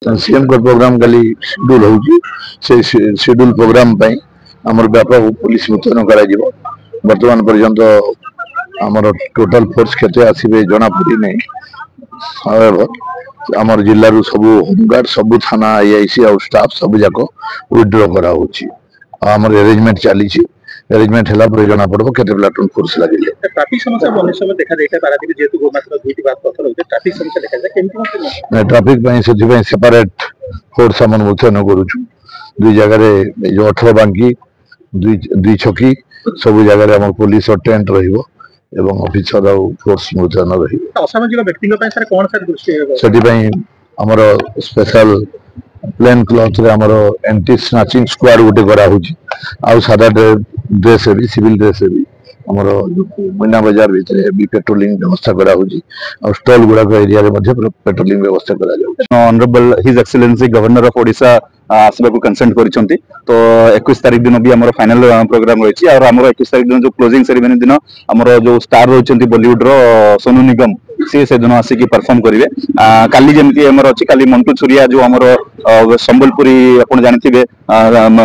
CM को programme कल schedule होउची से शेड्यूल प्रोग्राम पई हमर व्यापक पुलिस मुतयन करा जिवो वर्तमान पर्यंत हमर टोटल फोर्स केते आसीबे जना पड़ी नै हमर जिल्ला रु सब होमगार्ड सब थाना आईआईसी और स्टाफ सब जाको विड्रॉ करा होची हमर अरेंजमेंट चली छी अरेंजमेंट हला पर जना पड़बो केते प्लाटून फोर्स लागिले ट्रैफिक समस्या बने समय देखा देता पारादीप जेतु गोमात्र दुईटी बात पत्थर होते ट्रैफिक समस्या देखा जाय केमति ट्रैफिक पई सेति पई सेपरेट फोर्स हमन मुतयन करूछु दुई जगह रे जो 18 बांकी दुई छकी सब जगह रे हमर पुलिस और टेंट रहिबो एवं ऑफिसर और फोर्स मुतयन रहिबो असामाजिक व्यक्ति पई सर कोन सर दृष्टि हेबो सेति पई हमर स्पेशल प्लेन क्लॉथ रे हमर एंटी स्नैचिंग स्क्वाड गुटे करा होची आ सादा ड्रेस भी सिविल ड्रेस भी हमर मीना बाजार भीतर भी पेट्रोलिंग व्यवस्था करा होची और स्टॉल गुडा को एरिया रे मध्ये पेट्रोलिंग व्यवस्था करा जाउ honourable his excellency governor of Odisha आसबा को कंसेंट करिसंती तो 21 तारिख दिन भी हमर फाइनल प्रोग्राम रहिछि और हमर 21 तारिख दिन जो क्लोजिंग सेरेमनी दिन हमर जो स्टार रहिसंती बॉलीवुड रो सोनू निगम से दिन आसिक परफॉर्म करेंगे काली जमती हमर अछि काली मंटू छुरिया जो हमर संबलपुरी आपण जानिथिबे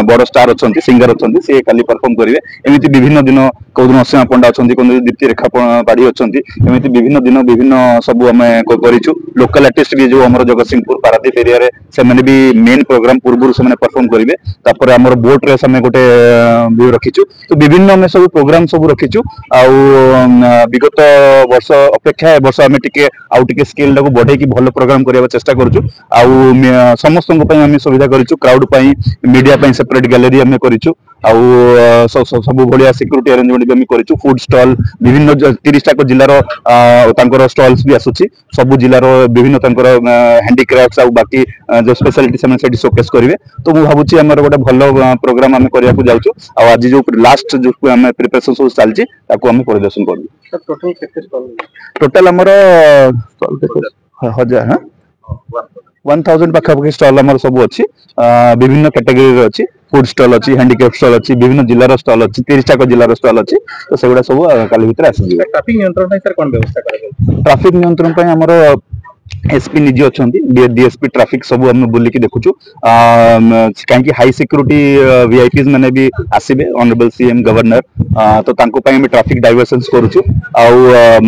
बड़ स्टार अछंती सिंगर अछंती से काली परफॉर्म करेंगे एमिति विभिन्न दिन कोदिन असीमा पंडा अछंती कोन दीप्ति रेखा पाड़ी अछंती एमिति विभिन्न दिन विभिन्न सब हमें करिछु लोकल आर्टिस्ट भी जो हमर जगतसिंहपुर पारादीप एरिया रे से माने भी मेन प्रोग्राम पूर्व से माने परफॉर्म करेंगे तापर हमर बोट रेस हमें गोटे भी रखिछु तो विभिन्न हमें सब प्रोग्राम सब रखिछु आ विगत वर्ष अपेक्षा वर्ष हमें टिके आउ टिके स्किल टाको बढ़े की भलो प्रोग्राम करिया चेष्टा करछु आ समस्त को पई हमें सुविधा करिछु क्राउड पई मीडिया पई सेपरेट गैलरी हमें करिछु आ सब बढ़िया सिक्योरिटी अरेंजमेंट भी हमें करिछु फूड स्टॉल विभिन्न 30 टा को जिल्ला रो तांकर स्टॉल्स भी आसुची सब जिल्ला रो विभिन्न तांकर हैंडीक्राफ्ट्स आ बाकी जो स्पेशलिटी से सेठी शोकेस करिवे तो मु भाबुची हमर गोटे भलो प्रोग्राम हमें करिया को जाउछु आ आज जो लास्ट जो हमें प्रिपरेशन सब चलची ताको हमें परिदर्शन करबो टोटल केते स्टॉल टोटल हमर स्टॉल देखो 1000 पाखापाखि स्टॉल हमर सब अछि विभिन्न कैटेगरी रे अछि फूड स्टॉल अछि हैंडीक्राफ्ट स्टॉल अछि विभिन्न जिल्ला रो स्टॉल अछि 30 टा को जिल्ला रो स्टॉल अछि तो सेगुडा सब काली भीतर आसी ट्रैफिक नियंत्रण पई सर कोन व्यवस्था करा ट्रैफिक नियंत्रण पई हमर एसपी निजी अछंती डीएसपी ट्रैफिक सब हम बुली की देखुछु काहे कि हाई सिक्योरिटी वीआईपीज माने भी आसीबे ऑनरेबल सीएम गवर्नर तो तांको पई हम ट्रैफिक डाइवर्जन्स करूछु आ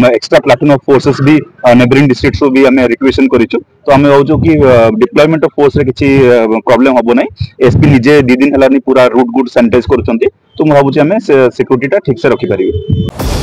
एक्स्ट्रा प्लाटून ऑफ फोर्सेस भी नेबरिंग डिस्ट्रिक्ट्स को भी हमें रिक्वेशन करिछु तो हमें होजो कि डिप्लॉयमेंट ऑफ फोर्स रे किछि प्रॉब्लम हबो नै एसपी निजे 2 दिन हलानी पूरा रूट गुड सैनिटाइज करूछंती तो मु भाबुछि हमें सिक्योरिटी टा ठीक से रखि परिबे।